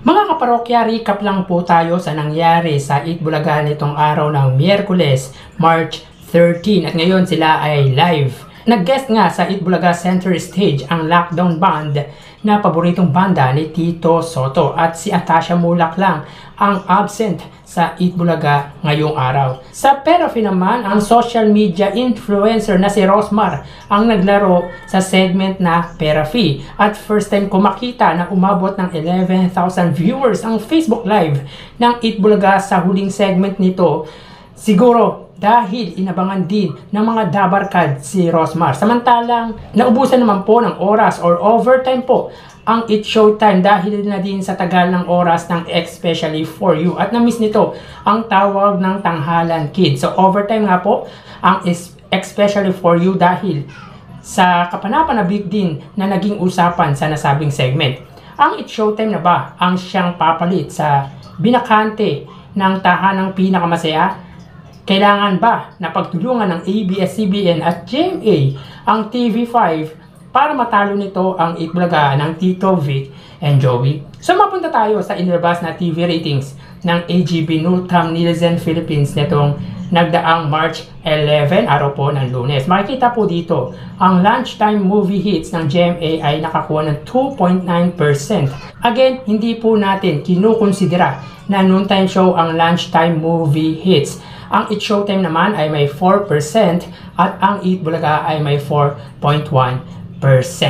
Mga kaparokya, recap lang po tayo sa nangyari sa Itbulaga nitong araw ng Miyerkules, March 13. At ngayon sila ay live. Nag-guest nga sa Itbulaga Center Stage ang Lockdown Band na paboritong banda ni Tito Sotto at si Atasha Mulak lang ang absent sa Itbulaga ngayong araw. Sa Perafi naman, ang social media influencer na si Rosmar ang naglaro sa segment na Perafi at first time ko makita na umabot ng 11,000 viewers ang Facebook Live ng Itbulaga sa huling segment nito. Siguro dahil inabangan din ng mga dabarkad si Rosmar. Samantalang naubusan naman po ng oras or overtime po ang It's Showtime dahil na din sa tagal ng oras ng Especially For You at na-miss nito ang tawag ng Tanghalan Kids. So overtime nga po ang Especially For You dahil sa kapanapanabik din na naging usapan sa nasabing segment. Ang It's Showtime na ba ang siyang papalit sa binakante ng tahanang pinakamasaya? Kailangan ba na pagtulungan ng ABS-CBN at GMA ang TV5 para matalo nito ang Itbulaga ng Tito Vic and Joey? So mapunta tayo sa inilabas na TV ratings ng AGB Nutam Nielsen Philippines nitong nagdaang March 11, araw po ng Lunes. Makikita po dito, ang lunchtime movie hits ng GMA ay nakakuha ng 2.9%. Again, hindi po natin kinukonsidera na noontime show ang lunchtime movie hits. Ang It's Showtime naman ay may 4% at ang Itbulaga ay may 4.1%.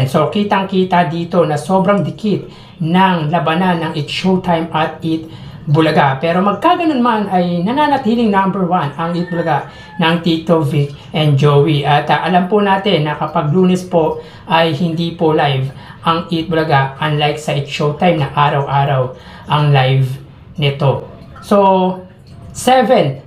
So kitang-kita dito na sobrang dikit ng labanan ng It's Showtime at Itbulaga. Pero magkaganon man ay nananatiling number 1 ang Itbulaga ng Tito Vic and Joey. At alam po natin na kapag Lunes po ay hindi po live ang Itbulaga, unlike sa It's Showtime na araw-araw ang live nito. So 7-0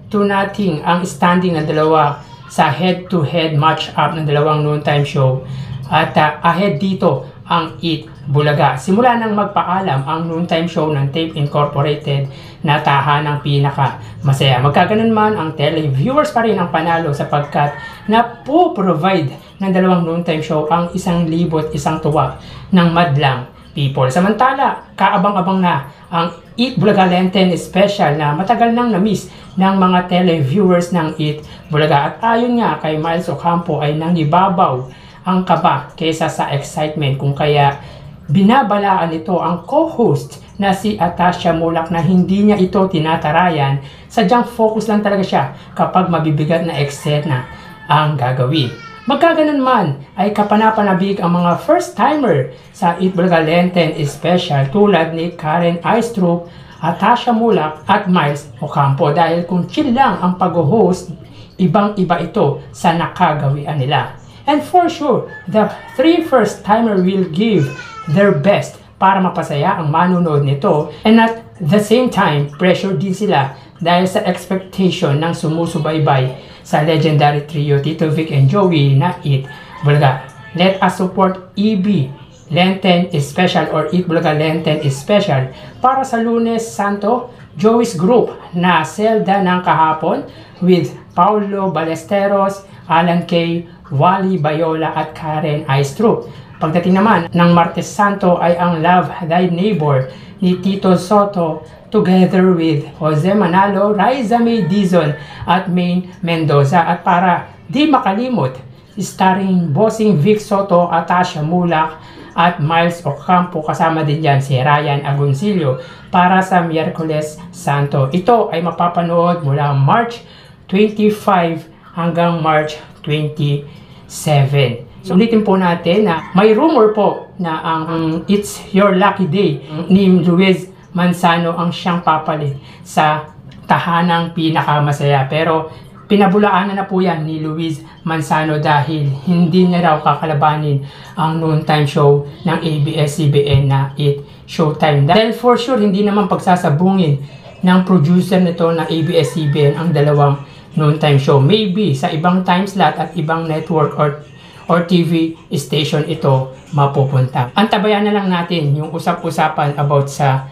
ang standing ng dalawa sa head-to-head match-up ng dalawang noontime show. At ahead dito ang Itbulaga. Simula nang magpaalam ang noontime show ng Tape Incorporated na tahanang pinaka masaya. Magkaganon man ang televiewers pa rin ang panalo sapagkat na-provide ng dalawang noontime show ang 1,000 at isang tuwa ng madlang people. Samantala, kaabang-abang na ang Itbulaga Lenten Special na matagal nang na-miss ng mga televiewers ng Itbulaga. At ayon nga kay Miles Ocampo ay nangibabaw ang kaba kaysa sa excitement, kung kaya binabalaan ito ang co-host na si Atasha Mulak na hindi niya ito tinatarayan, sadyang focus lang talaga siya kapag mabibigat na eksena ang gagawin. Magkaganon man ay kapanapanabik ang mga first-timer sa Itbulaga Lenten Special tulad ni Karen Aistrup, Atasha Mulak at Miles Ocampo dahil kung chill lang ang pag-host, ibang-iba ito sa nakagawian nila. And for sure, the 3 first-timer will give their best para mapasaya ang manunood nito, and at the same time, pressure din sila dahil sa expectation ng sumusubaybay sa legendary trio Tito Vic and Joey na Itbulaga. Let us support EB Lenten Special or Itbulaga Lenten Special para sa Lunes Santo, Joey's group na Zelda ng kahapon with Paulo Ballesteros, Alan Kay, Wally Bayola at Karen Aistrup. Pagdating naman ng Martes Santo ay ang Love Thy Neighbor ni Tito Sotto together with Jose Manalo, Raisa May Dizon at Maine Mendoza. At para di makalimot, starring Bossing Vic Sotto, Atasha Mulak at Miles Ocampo, kasama din dyan si Ryan Agoncillo para sa Miyerkules Santo. Ito ay mapapanood mula March 25 hanggang March 27. So ulitin po natin na may rumor po na ang It's Your Lucky Day ni Luis Manzano ang siyang papalit sa tahanang pinakamasaya. Pero pinabulaanan na po yan ni Luis Manzano dahil hindi niya raw kakalabanin ang noontime show ng ABS-CBN na It's Showtime. Dahil for sure, hindi naman pagsasabungin ng producer nito na ABS-CBN ang dalawang noontime show. Maybe sa ibang time slot at ibang network or TV station ito mapupunta. Antabayan na lang natin yung usap-usapan about sa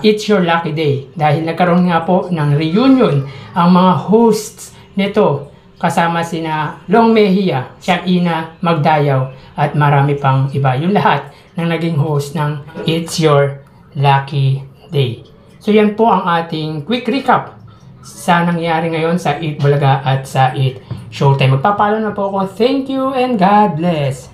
It's Your Lucky Day dahil nagkaroon nga po ng reunion ang mga hosts nito kasama sina Long Mejia, Shaina Magdayaw at marami pang iba. Yung lahat ng naging host ng It's Your Lucky birthday. So yan po ang ating quick recap sa nangyari ngayon sa Eat Bulaga at sa Eat Showtime. Magpapalo na po ako. Thank you and God bless!